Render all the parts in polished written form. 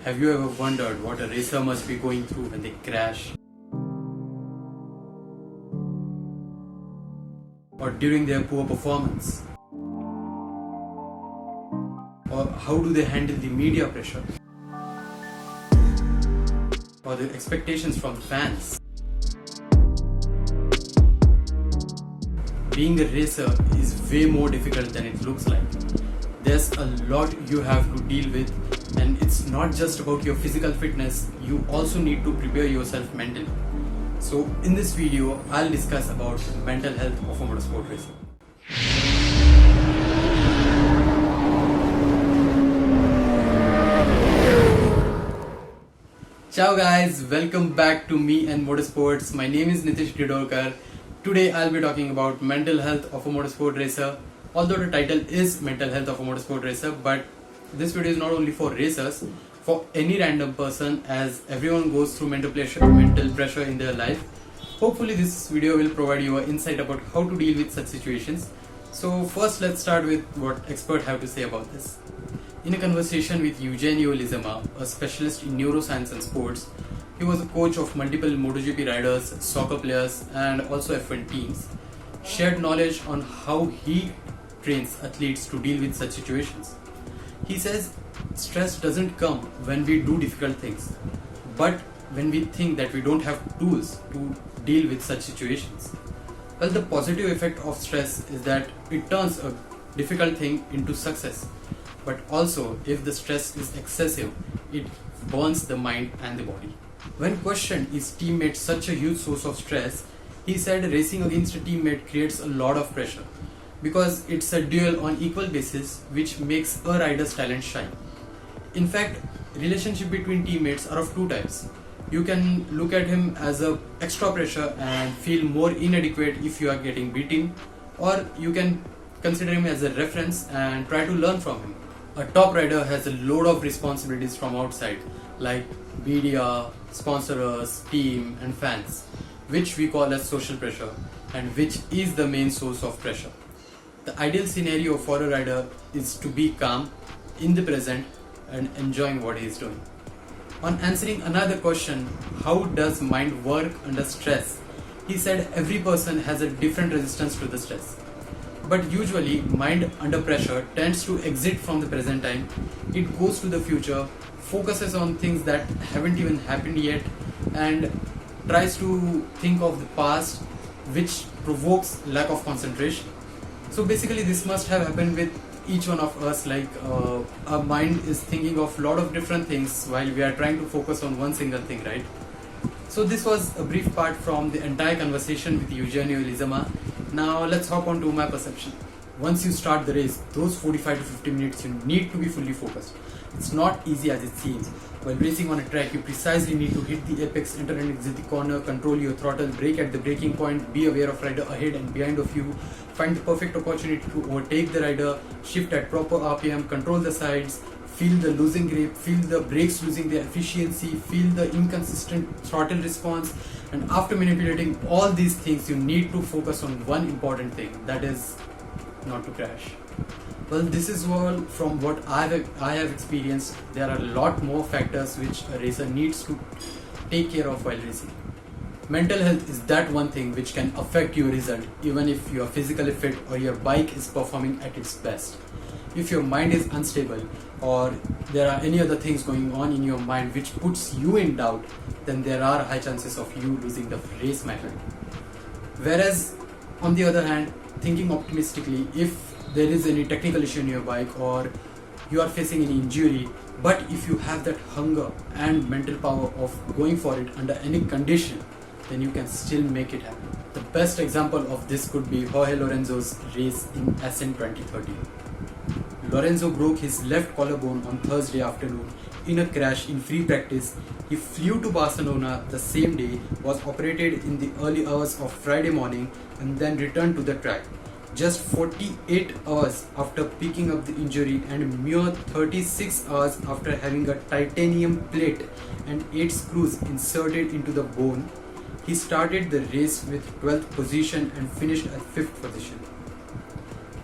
Have you ever wondered what a racer must be going through when they crash? Or during their poor performance? Or how do they handle the media pressure? Or the expectations from fans? Being a racer is way more difficult than it looks like. There's a lot you have to deal with, and it's not just about your physical fitness, you also need to prepare yourself mentally. So in this video, I'll discuss about mental health of a motorsport racer. Ciao guys, welcome back to MeAndMotorsports. My name is Nitish Gidorkar. Today I'll be talking about mental health of a motorsport racer. Although the title is mental health of a motorsport racer, but this video is not only for racers, for any random person, as everyone goes through mental pressure in their life. Hopefully this video will provide you an insight about how to deal with such situations. So first let's start with what experts have to say about this. In a conversation with Eugenio Lizama, a specialist in neuroscience and sports, he was a coach of multiple MotoGP riders, soccer players and also F1 teams, shared knowledge on how he trains athletes to deal with such situations. He says stress doesn't come when we do difficult things, but when we think that we don't have tools to deal with such situations. Well, the positive effect of stress is that it turns a difficult thing into success. But also, if the stress is excessive, it burns the mind and the body. When questioned, is teammate such a huge source of stress, he said racing against a teammate creates a lot of pressure because it's a duel on equal basis, which makes a rider's talent shine. In fact, relationship between teammates are of two types. You can look at him as a extra pressure and feel more inadequate if you are getting beaten, or you can consider him as a reference and try to learn from him. A top rider has a load of responsibilities from outside, like media, sponsors, team and fans, which we call as social pressure, and which is the main source of pressure. The ideal scenario for a rider is to be calm, in the present and enjoying what he is doing. On answering another question, how does mind work under stress? He said every person has a different resistance to the stress. But usually, mind under pressure tends to exit from the present time. It goes to the future, focuses on things that haven't even happened yet, and tries to think of the past, which provokes lack of concentration. So basically, this must have happened with each one of us, like our mind is thinking of a lot of different things while we are trying to focus on one single thing, right? So this was a brief part from the entire conversation with Eugenio Lizama. Now let's hop on to my perception. Once you start the race, those 45 to 50 minutes you need to be fully focused. It's not easy as it seems. While racing on a track, you precisely need to hit the apex, enter and exit the corner, control your throttle, brake at the braking point, be aware of rider ahead and behind of you, find the perfect opportunity to overtake the rider, shift at proper RPM, control the sides, feel the losing grip, feel the brakes losing their efficiency, feel the inconsistent throttle response, and after manipulating all these things, you need to focus on one important thing, that is not to crash. Well, this is all from what I have experienced. There are a lot more factors which a racer needs to take care of while racing. Mental health is that one thing which can affect your result, even if you are physically fit or your bike is performing at its best. If your mind is unstable or there are any other things going on in your mind which puts you in doubt, then there are high chances of you losing the race, my friend. Whereas, on the other hand, thinking optimistically, if there is any technical issue in your bike or you are facing any injury, but if you have that hunger and mental power of going for it under any condition, then you can still make it happen. The best example of this could be Jorge Lorenzo's race in Essen 2013. Lorenzo broke his left collarbone on Thursday afternoon in a crash in free practice. He flew to Barcelona the same day, was operated in the early hours of Friday morning and then returned to the track. Just 48 hours after picking up the injury and mere 36 hours after having a titanium plate and 8 screws inserted into the bone, he started the race with 12th position and finished at 5th position.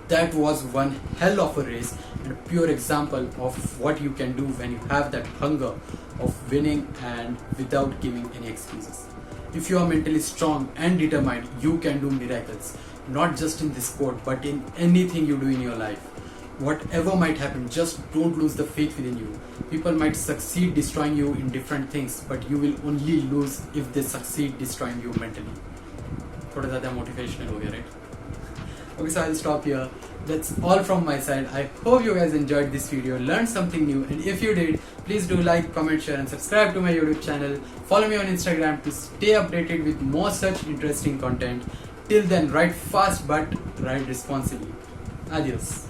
That was one hell of a race and a pure example of what you can do when you have that hunger of winning and without giving any excuses. If you are mentally strong and determined, you can do miracles, not just in this sport, but in anything you do in your life. Whatever might happen, just don't lose the faith within you. People might succeed destroying you in different things, but you will only lose if they succeed destroying you mentally. थोड़ा ज़्यादा motivational हो गया, right? Okay, so I'll stop here. That's all from my side. I hope you guys enjoyed this video, learned something new, and if you did, please do like, comment, share, and subscribe to my YouTube channel. Follow me on Instagram to stay updated with more such interesting content. Till then, ride fast but ride responsibly. Adios.